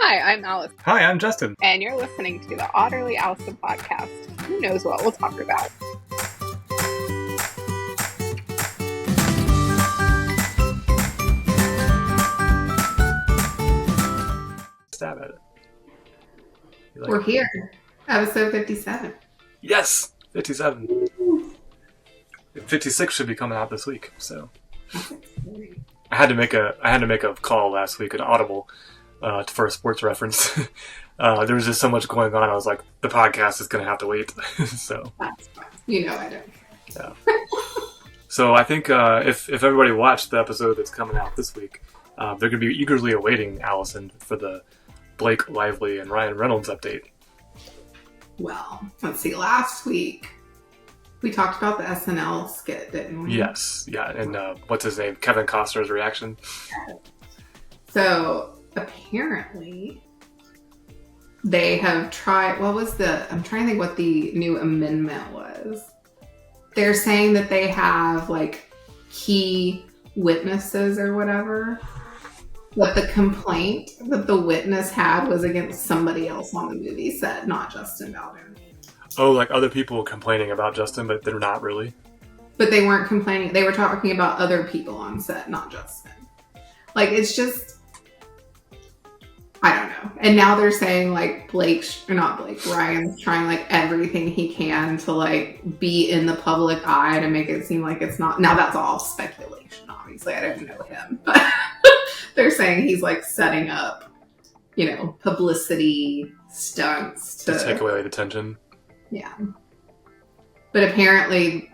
Hi, I'm Alice. Hi, I'm Justin. And you're listening to the Otterly Allison podcast. Who knows what we'll talk about? Stab at it. We're here. Episode 57. Yes! 57. 56 should be coming out this week, so. I had to make a call last week, an audible, for a sports reference. There was just so much going on. I was like, the podcast is going to have to wait. So. That's fine. You know I don't. Yeah. So I think if everybody watched the episode that's coming out this week, they're going to be eagerly awaiting Allison for the Blake Lively and Ryan Reynolds update. Well, let's see. Last week, we talked about the SNL skit, didn't we? Yes. Yeah. And what's his name? Kevin Costner's reaction. So apparently, they have tried. I'm trying to think what the new amendment was. They're saying that they have like key witnesses or whatever. But the complaint that the witness had was against somebody else on the movie set, not Justin Baldwin. Oh, like other people complaining about Justin, but they're not really? But they weren't complaining. They were talking about other people on set, not Justin. Like, it's just... I don't know. And now they're saying, like, Ryan's trying, like, everything he can to, like, be in the public eye to make it seem like it's not... Now, that's all speculation, obviously. I don't know him. But they're saying he's, like, setting up, publicity stunts to take away the tension. Yeah. But apparently,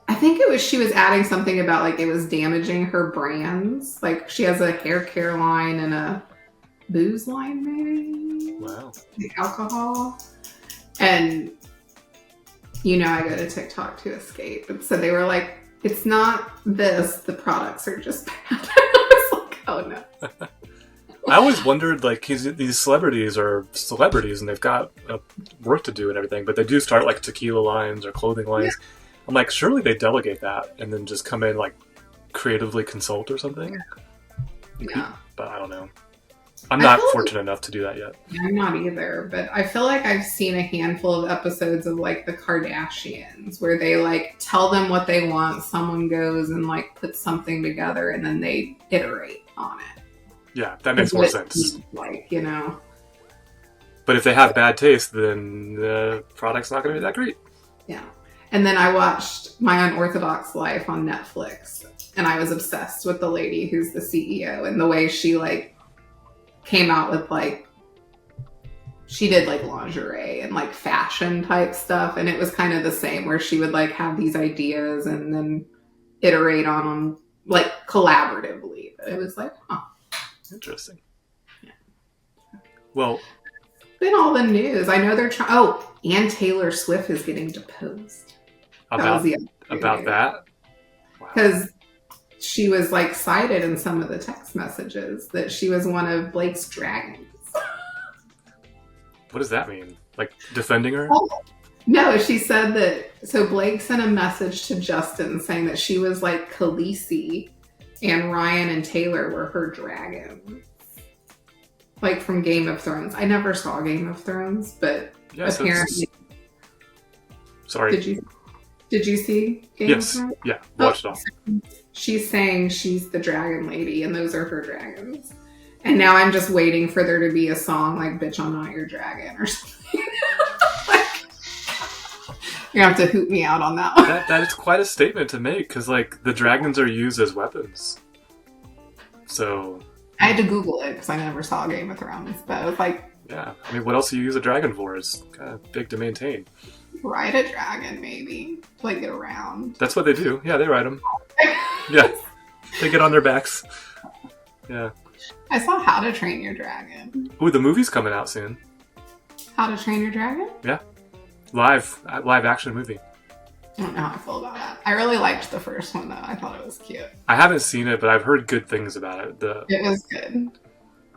I think she was adding something about, like, it was damaging her brands. Like, she has a hair care line and a booze line, maybe? Wow. Like alcohol. And, I go to TikTok to escape. And so they were like, it's not this, the products are just bad. I was like, oh no. I always wondered, like, these celebrities are celebrities and they've got work to do and everything, but they do start, like, tequila lines or clothing lines. Yeah. I'm like, surely they delegate that and then just come in, like, creatively consult or something? Yeah. But I don't know. I'm not fortunate enough to do that yet. I'm not either, but I feel like I've seen a handful of episodes of, like, the Kardashians where they, like, tell them what they want, someone goes and, like, puts something together and then they iterate on it. Yeah, that makes more sense. Like, But if they have bad taste, then the product's not going to be that great. Yeah. And then I watched My Unorthodox Life on Netflix, and I was obsessed with the lady who's the CEO and the way she, like, came out with, like, she did, like, lingerie and, like, fashion type stuff, and it was kind of the same where she would, like, have these ideas and then iterate on them, like, collaboratively. But it was like, huh. Interesting. Yeah. Well, been all the news. I know they're trying. Oh, and Taylor Swift is getting deposed. About that? Because she was, like, cited in some of the text messages that she was one of Blake's dragons. What does that mean? Like, defending her? Oh, no, she said that. So Blake sent a message to Justin saying that she was like Khaleesi and Ryan and Taylor were her dragons. Like from Game of Thrones. I never saw Game of Thrones, but apparently... Sorry. Did you see Game of Thrones? Yeah, watched it all. She's saying she's the dragon lady and those are her dragons. And now I'm just waiting for there to be a song like Bitch, I'm Not Your Dragon or something. You have to hoot me out on that one. That is quite a statement to make, because, like, the dragons are used as weapons. So... I had to Google it, because I never saw Game of Thrones, but I was like... Yeah, I mean, what else do you use a dragon for? It's kind of big to maintain. Ride a dragon, maybe. To, like, get around. That's what they do. Yeah, they ride them. Yeah. They get on their backs. Yeah. I saw How to Train Your Dragon. Ooh, the movie's coming out soon. How to Train Your Dragon? Yeah. Live action movie. I don't know how I feel about that. I really liked the first one, though. I thought it was cute. I haven't seen it, but I've heard good things about it. It was good.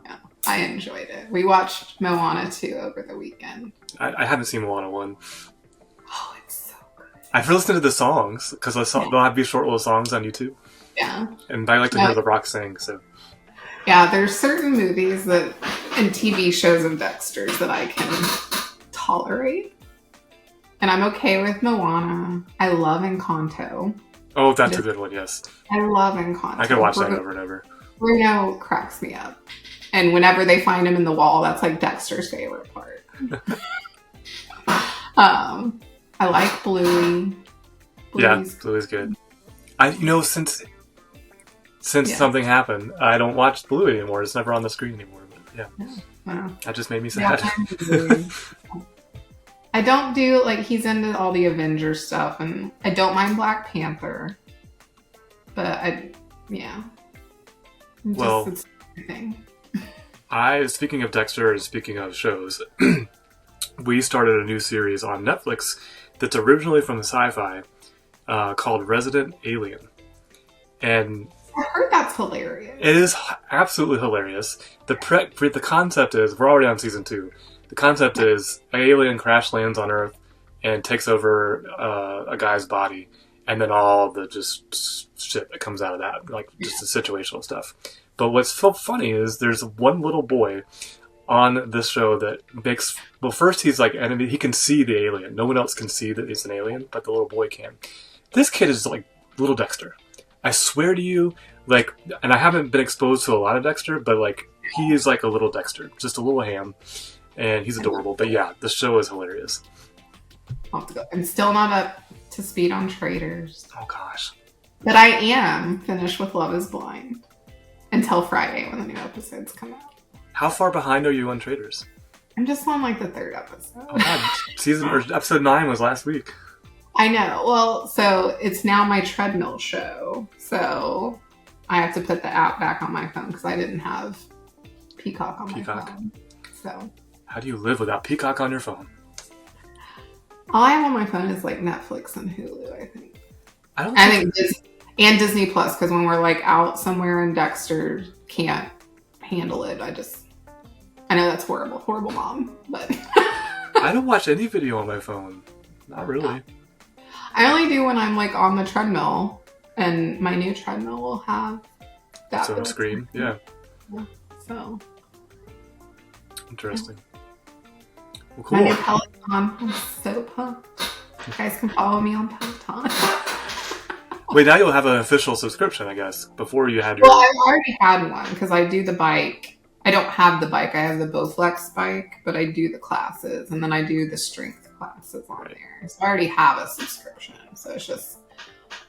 Yeah, I enjoyed it. We watched Moana 2 over the weekend. I haven't seen Moana 1. Oh, it's so good. I've listened to the songs, because they'll have these short little songs on YouTube. Yeah. And I like to hear The Rock sing, so... Yeah, there's certain movies that and TV shows of Dexter's that I can tolerate. And I'm okay with Moana. I love Encanto. Oh, that's a good one, yes. I love Encanto. I could watch that over and over. Bruno cracks me up. And whenever they find him in the wall, that's like Dexter's favorite part. I like Bluey. Bluey's good. Since something happened, I don't watch Bluey anymore. It's never on the screen anymore. But that just made me sad. I don't do, he's into all the Avengers stuff, and I don't mind Black Panther. But it's a thing. Speaking of Dexter and speaking of shows, we started a new series on Netflix that's originally from Sci-Fi called Resident Alien. And I heard that's hilarious. It is absolutely hilarious. The concept is, we're already on season 2. The concept is an alien crash lands on Earth and takes over a guy's body, and then all the just shit that comes out of that, just the situational stuff. But what's so funny is there's one little boy on this show that first he's enemy. He can see the alien. No one else can see that it's an alien, but the little boy can. This kid is like little Dexter. I swear to you, and I haven't been exposed to a lot of Dexter, but he is like a little Dexter, just a little ham, and he's adorable. But yeah, the show is hilarious. I'll have to go. I'm still not up to speed on Traitors. Oh gosh. But I am finished with Love is Blind until Friday when the new episodes come out. How far behind are you on Traitors? I'm just on the 3rd episode. Oh god, episode 9 was last week. I know. Well, so it's now my treadmill show. So I have to put the app back on my phone because I didn't have Peacock on my phone. So how do you live without Peacock on your phone? All I have on my phone is Netflix and Hulu, I think. I think and Disney Plus, because when we're out somewhere and Dexter can't handle it, I know that's horrible mom, but I don't watch any video on my phone. Not really. I only do when I'm on the treadmill, and my new treadmill will have that. Its own screen, yeah. So interesting. Well, cool. My new Peloton, I'm so pumped. You guys can follow me on Peloton. Wait, now you'll have an official subscription, I guess. Before you had your... Well, I've already had one because I do the bike. I don't have the bike. I have the Bowflex bike, but I do the classes, and then I do the strength classes on there. So I already have a subscription. So it's just,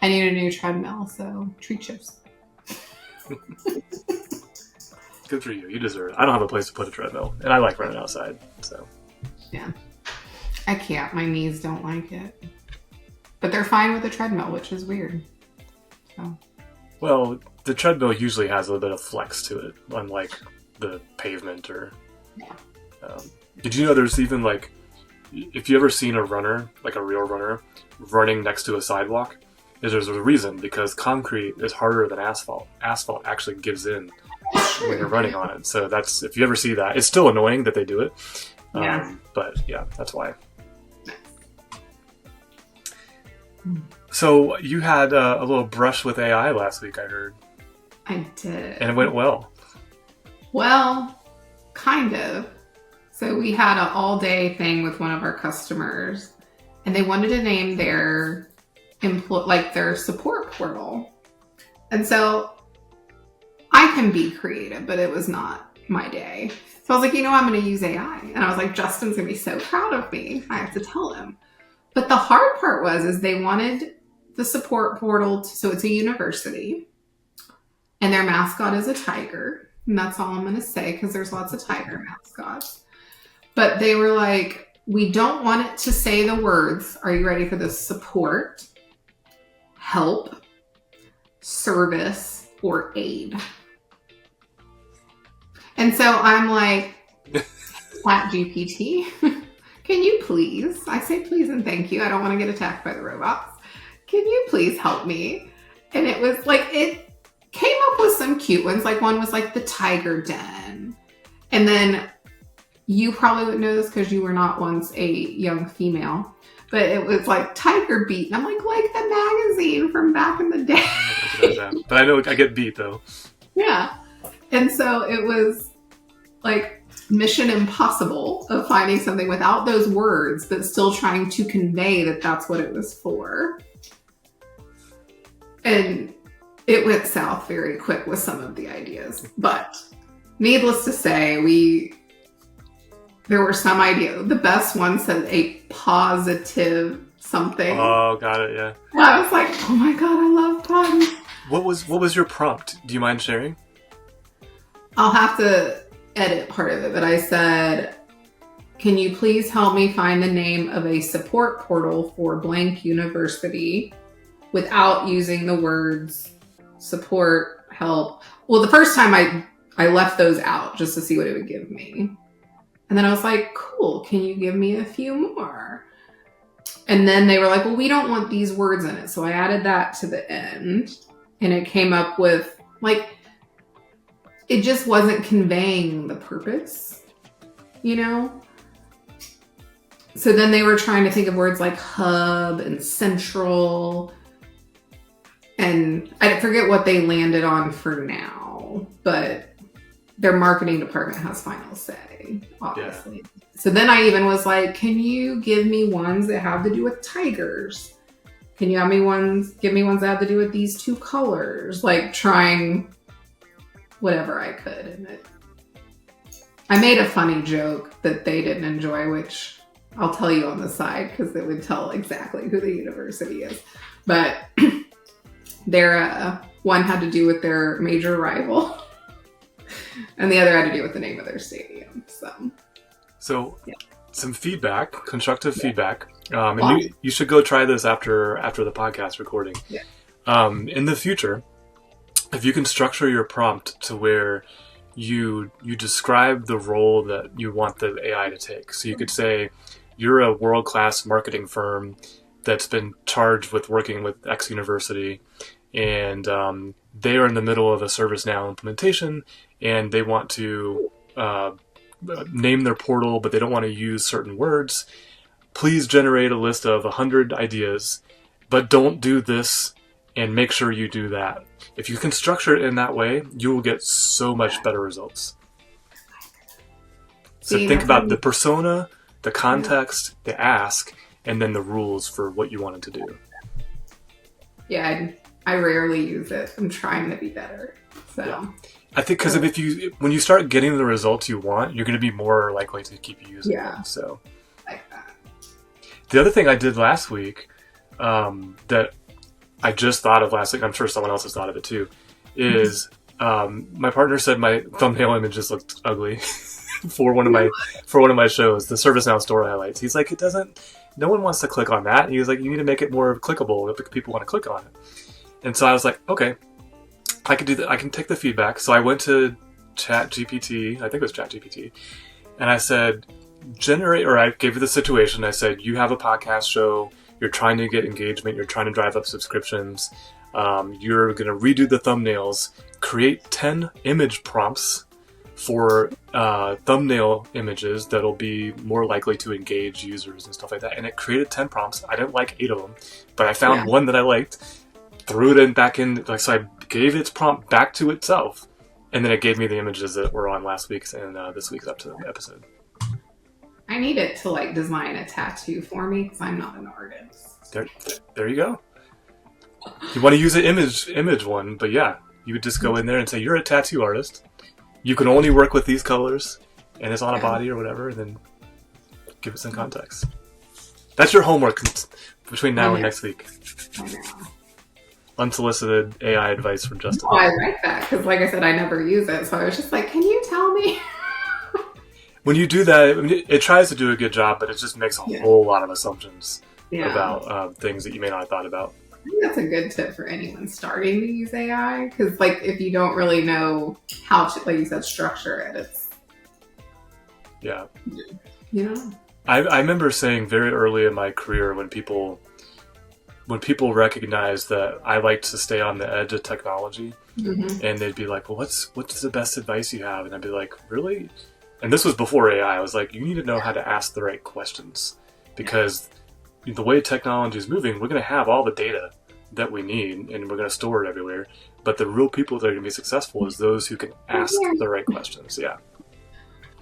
I need a new treadmill, so treat chips. Good for you. You deserve it. I don't have a place to put a treadmill, and I like running outside, so... Yeah. I can't. My knees don't like it. But they're fine with the treadmill, which is weird. So. Well, the treadmill usually has a little bit of flex to it, unlike the pavement or... Yeah. Did you know there's even if you ever seen a runner, a real runner, running next to a sidewalk, there's a reason, because concrete is harder than asphalt. Asphalt actually gives in when you're running on it. So that's, if you ever see that, it's still annoying that they do it. Yeah. But yeah, that's why. So you had a little brush with AI last week, I heard. I did. And it went well. Well, kind of. So we had an all-day thing with one of our customers, and they wanted to name their their support portal. And so I can be creative, but it was not my day. So I was like, I'm going to use AI. And I was like, Justin's going to be so proud of me. I have to tell him. But the hard part is they wanted the support portal. So it's a university, and their mascot is a tiger. And that's all I'm going to say, because there's lots of tiger mascots. But they were like, we don't want it to say the words. Are you ready for this? Support, help, service, or aid. And so I'm like, Flat GPT, can you please? I say please and thank you. I don't want to get attacked by the robots. Can you please help me? And it was it came up with some cute ones. One was the tiger den. And then you probably wouldn't know this because you were not once a young female, but it was Tiger Beat. And I'm like the magazine from back in the day. But I know I get beat though. Yeah. And so it was mission impossible of finding something without those words, but still trying to convey that that's what it was for. And it went south very quick with some of the ideas. But needless to say, there were some ideas. The best one said a positive something. Oh, got it, yeah. And I was like, oh my God, I love puns. What was your prompt? Do you mind sharing? I'll have to edit part of it, but I said, can you please help me find the name of a support portal for blank university without using the words support, help. Well, the first time I left those out just to see what it would give me. And then I was like, cool, can you give me a few more? And then they were like, well, we don't want these words in it. So I added that to the end, and it came up with, like, it just wasn't conveying the purpose, you know? So then they were trying to think of words like hub and central, and I forget what they landed on for now, but their marketing department has final say, obviously. Yeah. So then I even was like, can you give me ones that have to do with tigers? Can you give me ones that have to do with these two colors? Like, trying whatever I could. And I made a funny joke that they didn't enjoy, which I'll tell you on the side because it would tell exactly who the university is. But their one had to do with their major rival, and the other had to do with the name of their stadium. So yeah. Some feedback, constructive feedback. And you should go try this after the podcast recording. Yeah. In the future, if you can structure your prompt to where you describe the role that you want the AI to take. So you could say, you're a world-class marketing firm that's been charged with working with X university, and they are in the middle of a ServiceNow implementation, and they want to name their portal, but they don't want to use certain words. Please generate a list of 100 ideas, but don't do this, and make sure you do that. If you can structure it in that way, you will get so much better results. So think about the persona, the context, the ask, and then the rules for what you want it to do. Yeah, I rarely use it. I'm trying to be better. So yeah. I think because when you start getting the results you want, you're going to be more likely to keep using it. So, like that. The other thing I did last week that I just thought of last week, I'm sure someone else has thought of it too, is my partner said my thumbnail images looked ugly for one of my shows, the ServiceNow store highlights. He's like, no one wants to click on that. And he was like, you need to make it more clickable if people want to click on it. And so I was like, okay, I can do that. I can take the feedback. So I went to ChatGPT, I think it was ChatGPT, and I said, I gave it the situation. I said, you have a podcast show. You're trying to get engagement. You're trying to drive up subscriptions. You're going to redo the thumbnails. Create 10 image prompts for thumbnail images that'll be more likely to engage users and stuff like that. And it created 10 prompts. I didn't like 8 of them, but I found one that I liked, threw it back in. So I gave its prompt back to itself, and then it gave me the images that were on last week's and this week's episode. I need it to design a tattoo for me because I'm not an artist. There you go. You want to use an image one, but yeah, you would just go in there and say, you're a tattoo artist. You can only work with these colors, and it's on a body or whatever, and then give it some context. That's your homework between now and next week. I know. Unsolicited AI advice from Justin. Oh, I like that because, like I said, I never use it. So I was just like, can you tell me? When you do that, it tries to do a good job, but it just makes a whole lot of assumptions about things that you may not have thought about. I think that's a good tip for anyone starting to use AI because, if you don't really know how to, like you said, structure it, it's... Yeah. You know? I remember saying very early in my career when people recognize that I like to stay on the edge of technology, and they'd be like, well, what's the best advice you have? And I'd be like, really? And this was before AI. I was like, you need to know how to ask the right questions, because the way technology is moving, we're going to have all the data that we need, and we're going to store it everywhere. But the real people that are going to be successful is those who can ask the right questions. Yeah.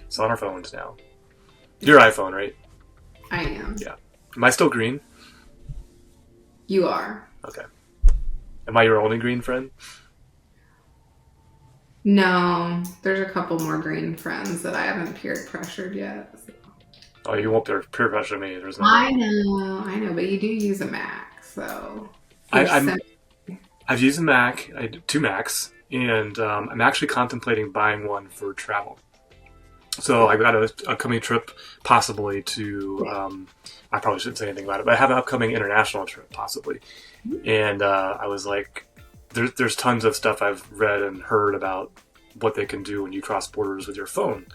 It's on our phones now. Your iPhone, right? I am. Yeah. Am I still green? You are. Okay. Am I your only green friend? No, there's a couple more green friends that I haven't peer pressured yet. So. Oh, you won't peer pressure me. There's no. I know, but you do use a Mac, so. I've used a Mac. I do 2 Macs, and I'm actually contemplating buying one for travel. So I've got an upcoming trip, possibly to. I probably shouldn't say anything about it, but I have an upcoming international trip, possibly. And I was like, there's tons of stuff I've read and heard about what they can do when you cross borders with your phone.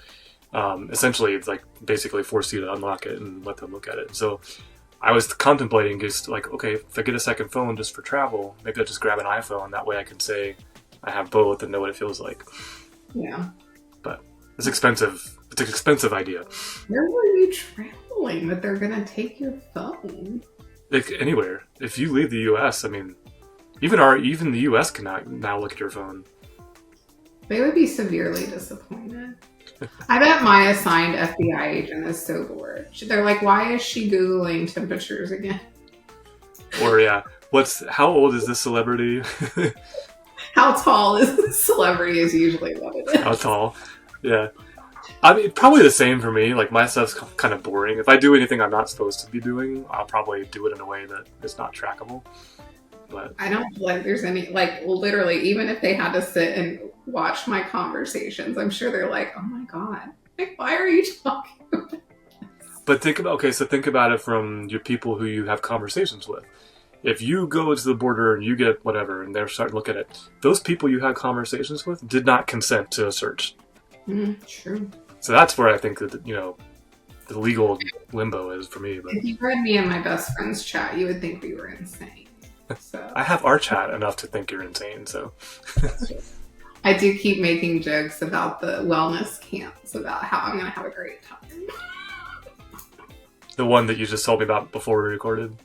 Essentially, it's like basically force you to unlock it and let them look at it. So I was contemplating just like, okay, if I get a second phone just for travel, maybe I'll just grab an iPhone. That way I can say I have both and know what it feels like. Yeah. But it's expensive. It's an expensive idea. Where were you traveling that they're going to take your phone? Like anywhere. If you leave the U.S., I mean, even the U.S. can now look at your phone. They would be severely disappointed. I bet my assigned FBI agent is so bored. They're like, why is she Googling temperatures again? Or yeah, how old is this celebrity? How tall is this celebrity is usually what it is. How tall? Yeah. I mean, probably the same for me. Like, my stuff's kind of boring. If I do anything I'm not supposed to be doing, I'll probably do it in a way that is not trackable. But I don't feel like there's any, like, literally, even if they had to sit and watch my conversations, I'm sure they're like, oh my God, like, why are you talking about this? But think about it from your people who you have conversations with. If you go to the border and you get whatever, and they're starting to look at it, those people you had conversations with did not consent to a search. True. So that's where I think that, the legal limbo is for me. But if you read me and my best friend's chat, you would think we were insane. So I have our chat enough to think you're insane, so. I do keep making jokes about the wellness camps, about how I'm going to have a great time. The one that you just told me about before we recorded?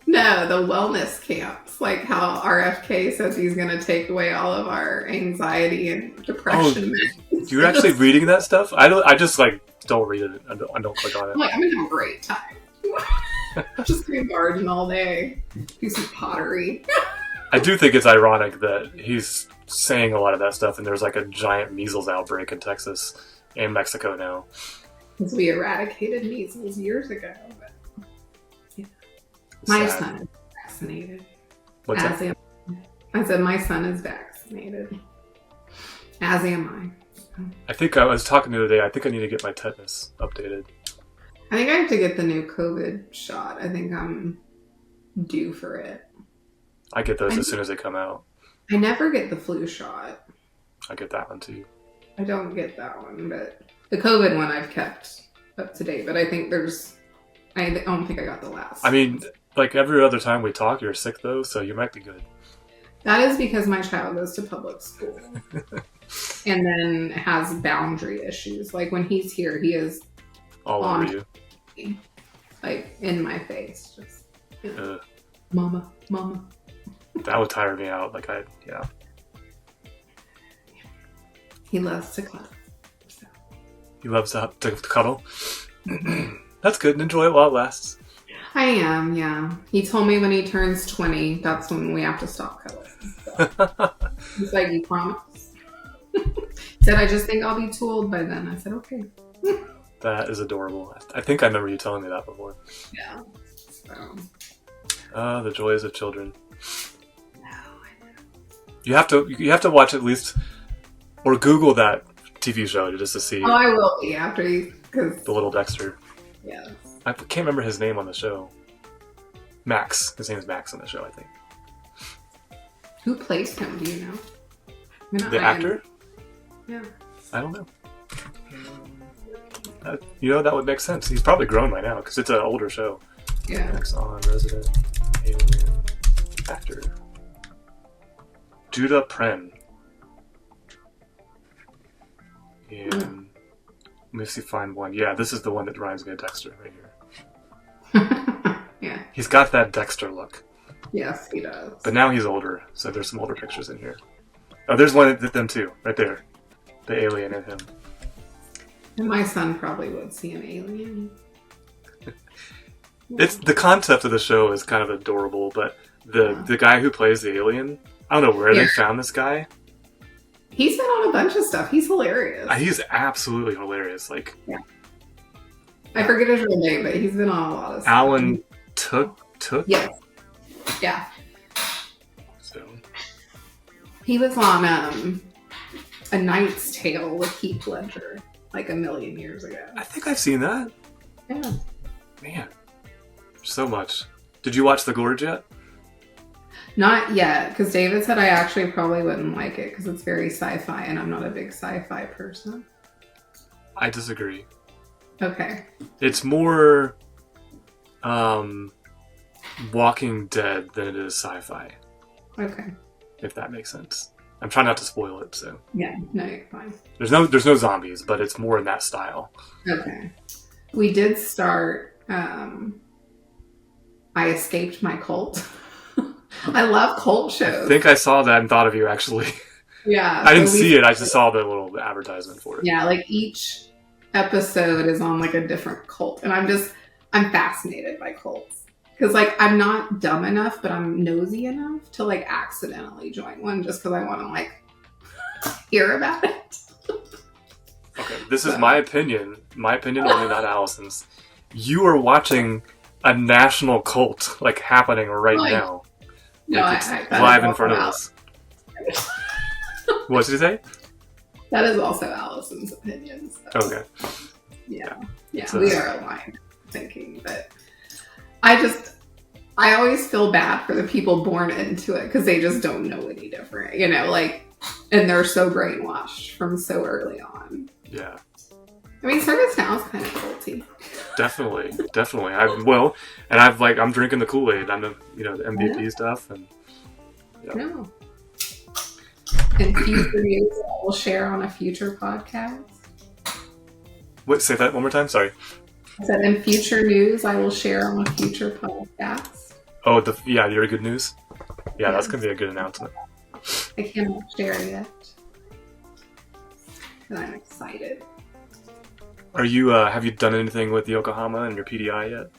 No, the wellness camps. Like how RFK says he's going to take away all of our anxiety and depression. Oh, you're actually reading that stuff? I just don't read it. I don't click on it. I'm like, I'm going to have a great time. Just going to garden all day. Do some pottery. I do think it's ironic that he's saying a lot of that stuff and there's like a giant measles outbreak in Texas and Mexico now. Because we eradicated measles years ago. But, yeah. My son is vaccinated. What's that? I said my son is vaccinated. As am I. I think I was talking the other day, I think I need to get my tetanus updated. I think I have to get the new COVID shot. I think I'm due for it. I get those as soon as they come out. I never get the flu shot. I get that one too. I don't get that one, but the COVID one I've kept up to date. But I think I don't think I got the last. I mean, like every other time we talk, you're sick though, so you might be good. That is because my child goes to public school and then has boundary issues. Like when he's here, he is all over you. Like in my face. Just, Mama. That would tire me out. Yeah. He loves to cuddle. So. He loves to cuddle. That's good. And enjoy it while it lasts. I am, yeah. He told me when he turns 20, that's when we have to stop cuddling. So. He's like, you promise? He said, I just think I'll be too old by then. I said, okay. That is adorable. I think I remember you telling me that before. Yeah. So. The joys of children. No, I know. You have to watch at least, or Google that TV show just to see. Oh, I will be after because the little Dexter. Yeah. I can't remember his name on the show. Max. His name is Max on the show, I think. Who plays him? Do you know? The actor? Yeah. I don't know. That would make sense. He's probably grown by now because it's an older show. Yeah. Max on Resident Alien actor. Judah Pren. And let me see, find one. Yeah, this is the one that reminds me of Dexter right here. Yeah. He's got that Dexter look. Yes, he does. But now he's older, so there's some older pictures in here. Oh, there's one of them too, right there. The alien in him. And my son probably would see an alien. It's the concept of the show is kind of adorable, but the guy who plays the alien, I don't know where they found this guy. He's been on a bunch of stuff. He's hilarious. He's absolutely hilarious. Like, I forget his real name, but he's been on a lot of stuff. Alan Took. Yes. Yeah. So he was on A Knight's Tale with Heath Ledger like a million years ago. I think I've seen that. Yeah. Man, so much. Did you watch The Gorge yet? Not yet, because David said I actually probably wouldn't like it because it's very sci-fi, and I'm not a big sci-fi person. I disagree. Okay. It's more Walking Dead than it is sci-fi. Okay. If that makes sense. I'm trying not to spoil it, so. Yeah, no, you're fine. There's no zombies, but it's more in that style. Okay. We did start I Escaped My Cult. I love cult shows. I think I saw that and thought of you, actually. Yeah. I didn't see it, I just saw the little advertisement for it. Yeah, like each episode is on like a different cult. And I'm fascinated by cults. Because like I'm not dumb enough, but I'm nosy enough to like accidentally join one just because I want to like hear about it. Okay, this is my opinion. My opinion only, not Allison's. You are watching a national cult like happening right now. No, like, it's live in front of us. What did you say? That is also Allison's opinion. So. Okay. Yeah, So, we are aligned thinking, but I always feel bad for the people born into it because they just don't know any different, you know, like, and they're so brainwashed from so early on. Yeah. I mean, ServiceNow is kind of culty. Definitely. I'm drinking the Kool-Aid. I'm the MVP stuff and. Yeah. No. And future news I will share on a future podcast. Wait, say that one more time. Sorry. I said, in future news I will share on a future podcast. Oh, your good news. Yeah, that's gonna be a good announcement. I cannot share yet, and I'm excited. Are you? Have you done anything with Yokohama and your PDI yet?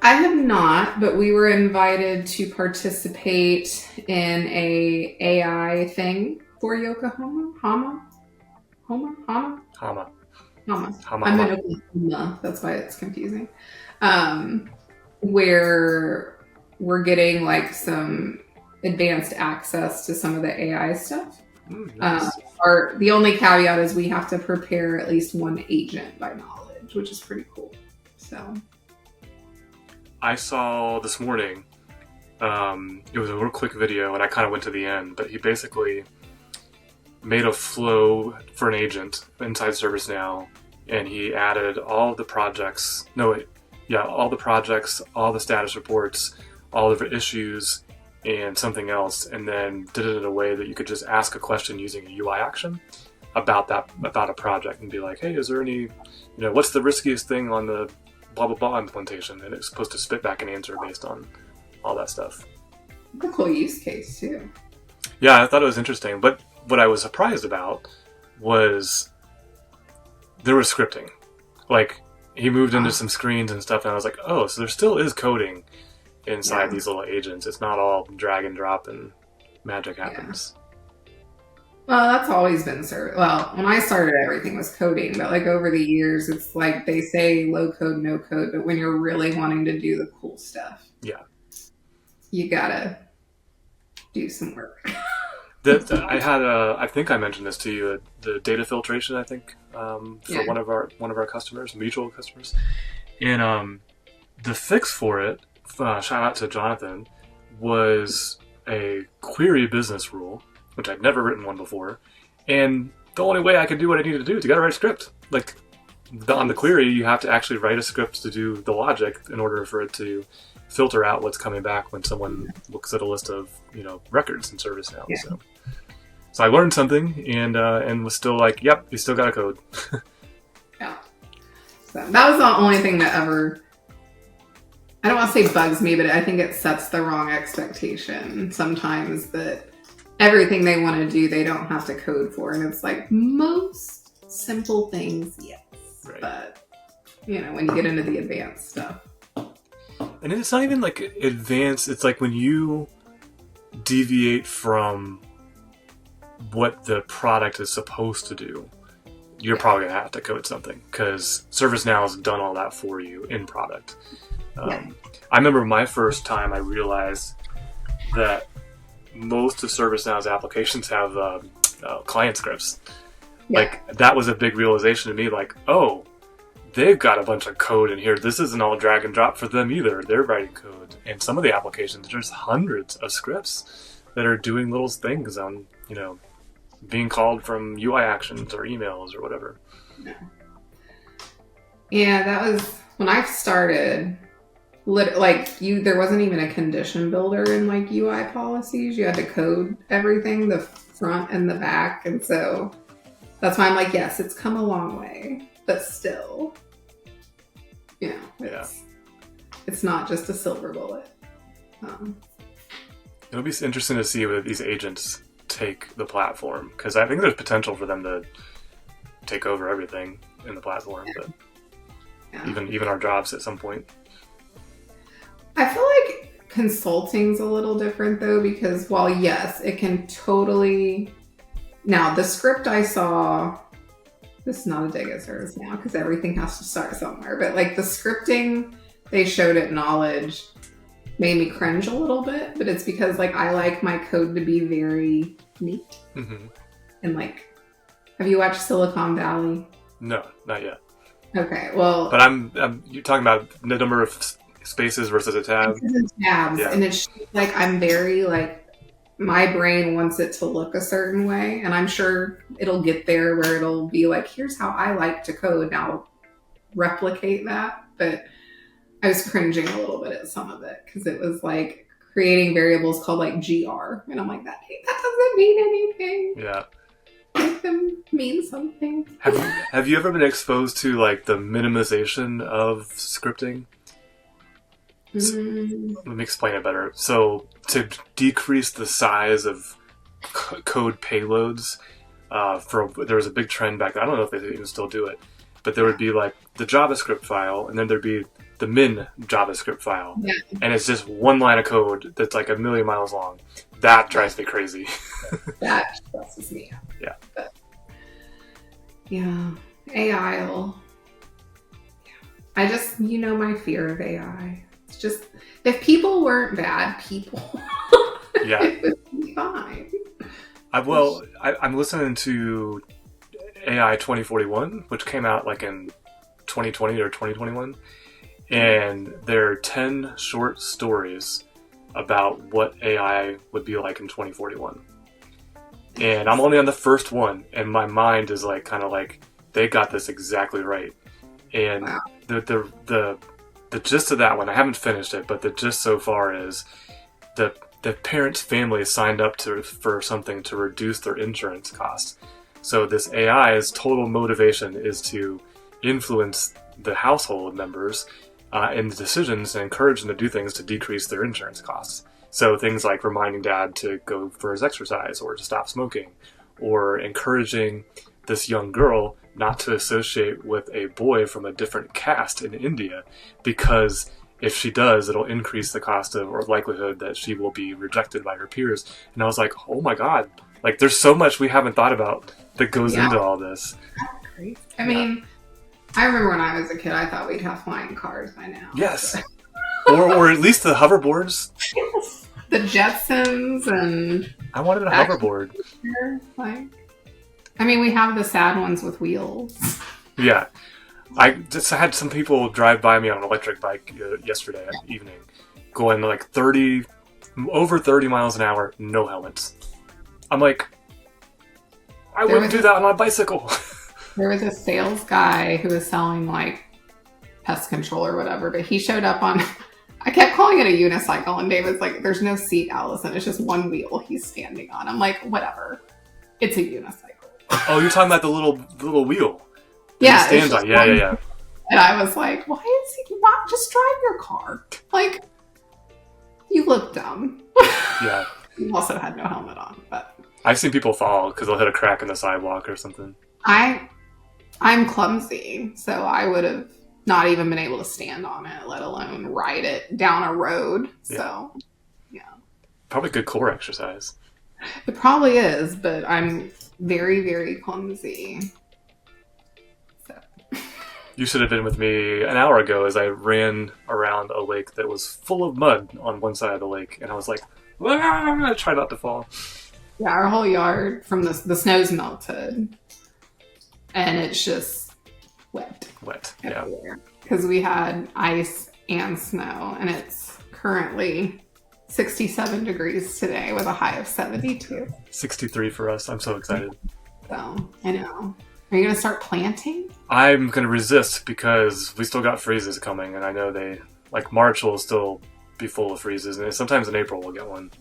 I have not, but we were invited to participate in a AI thing for Yokohama. Hama. I'm in Oklahoma. That's why it's confusing. Where we're getting like some advanced access to some of the AI stuff. Nice. The only caveat is we have to prepare at least one agent by knowledge, which is pretty cool. So I saw this morning, it was a real quick video, and I kind of went to the end, but he basically made a flow for an agent inside ServiceNow, and he added all the projects, all the status reports, all of the issues, and something else, and then did it in a way that you could just ask a question using a UI action about a project and be like, hey, is there any, what's the riskiest thing on the blah blah blah implementation, and it's supposed to spit back an answer based on all that stuff. It's a cool use case too. Yeah, I thought it was interesting, but what I was surprised about was there was scripting. Like, he moved into some screens and stuff, and I was like, oh, so there still is coding inside these little agents. It's not all drag and drop and magic happens. Well, that's always been Well, when I started, everything was coding, but like over the years, it's like they say low code, no code, but when you're really wanting to do the cool stuff, you gotta do some work. I think I mentioned this to you, the data filtration, I think, for one of our customers, mutual customers. And the fix for it, shout out to Jonathan, was a query business rule, which I'd never written one before. And the only way I could do what I needed to do is you got to write a script. Like, on the query, you have to actually write a script to do the logic in order for it to filter out what's coming back when someone looks at a list of records in ServiceNow. Yeah. So I learned something and was still like, yep, you still got to code. Yeah. So that was the only thing that ever, I don't want to say bugs me, but I think it sets the wrong expectation sometimes that everything they want to do, they don't have to code for. And it's like most simple things, yes. Right. But, when you get into the advanced stuff. And it's not even like advanced. It's like when you deviate from what the product is supposed to do, you're probably going to have to code something, because ServiceNow has done all that for you in product. I remember my first time I realized that most of ServiceNow's applications have client scripts. Yeah. Like, that was a big realization to me, like, oh, they've got a bunch of code in here. This isn't all drag and drop for them either. They're writing code. And some of the applications, there's hundreds of scripts that are doing little things on, being called from UI actions or emails or whatever. Yeah, that was when I started. There wasn't even a condition builder in like UI policies. You had to code everything, the front and the back, and so that's why I'm like, yes, it's come a long way, but still, it's not just a silver bullet. It'll be interesting to see whether these agents take the platform, because I think there's potential for them to take over everything in the platform, but even our jobs at some point. I feel like consulting's a little different though, because while yes, it can totally. Now the script I saw, this is not a dig at ServiceNow because everything has to start somewhere, but like the scripting they showed at Knowledge made me cringe a little bit, but it's because like I like my code to be very neat. Mm-hmm. And like, have you watched Silicon Valley? No, not yet. Okay, well, but you're talking about the number of spaces versus a tab. Tabs, yeah. And it's like I'm very like my brain wants it to look a certain way, and I'm sure it'll get there where it'll be like, here's how I like to code. Now replicate that, but I was cringing a little bit at some of it because it was like creating variables called like GR, and I'm like, that doesn't mean anything. Yeah. Make them mean something. Have you ever been exposed to like the minimization of scripting? Let me explain it better. So to decrease the size of code payloads, there was a big trend back then. I don't know if they even still do it, but there would be like the JavaScript file, and then there'd be the min JavaScript file, and it's just one line of code that's like 1,000,000 miles long. That drives me crazy. That stresses me out. Yeah. But, AI will. I just, my fear of AI. It's just, if people weren't bad people, it would be fine. I'm listening to AI 2041, which came out like in 2020 or 2021, and there are 10 short stories about what AI would be like in 2041. And I'm only on the first one, and my mind is like kind of like, they got this exactly right. And the gist of that one, I haven't finished it, but the gist so far is the parent's family signed up for something to reduce their insurance costs. So this AI's total motivation is to influence the household members in the decisions and encourage them to do things to decrease their insurance costs. So things like reminding dad to go for his exercise or to stop smoking, or encouraging this young girl not to associate with a boy from a different caste in India, because if she does, it'll increase the cost of or likelihood that she will be rejected by her peers. And I was like, oh my God, like there's so much we haven't thought about that goes into all this. That's crazy. I mean, I remember when I was a kid, I thought we'd have flying cars by now. Yes. or at least the hoverboards. Yes. The Jetsons and... I wanted a hoverboard. We have the sad ones with wheels. Yeah. I just had some people drive by me on an electric bike yesterday evening, going like over 30 miles an hour, no helmets. I'm like, I wouldn't do that on my bicycle. There was a sales guy who was selling like pest control or whatever, but he showed up on... I kept calling it a unicycle, and David's like, there's no seat, Allison. It's just one wheel he's standing on. I'm like, whatever. It's a unicycle. Oh, you're talking about the little wheel. Yeah. He stands on. Yeah. And I was like, why just drive your car? Like, you look dumb. Yeah. You also had no helmet on, but... I've seen people fall because they'll hit a crack in the sidewalk or something. I'm clumsy, so I would have not even been able to stand on it, let alone ride it down a road. Yeah. So, yeah. Probably good core exercise. It probably is, but I'm very, very clumsy. So. You should have been with me an hour ago as I ran around a lake that was full of mud on one side of the lake, and I was like, "Ah!" Try not to fall. Yeah, our whole yard from the snow's melted, and it's just wet everywhere because we had ice and snow, and it's currently 67 degrees today with a high of 72. 63 for us. I'm so excited. So I know. Are you gonna start planting? I'm gonna resist because we still got freezes coming, and I know March will still be full of freezes, and sometimes in April we'll get one.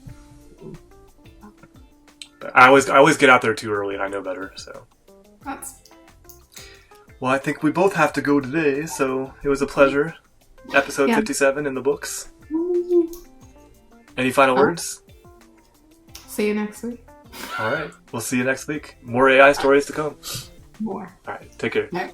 But I always get out there too early, and I know better. So well, I think we both have to go today, so it was a pleasure. Episode 57 in the books. Any final words? See you next week. All right, we'll see you next week. More AI stories to come. More. All right, take care. Yep.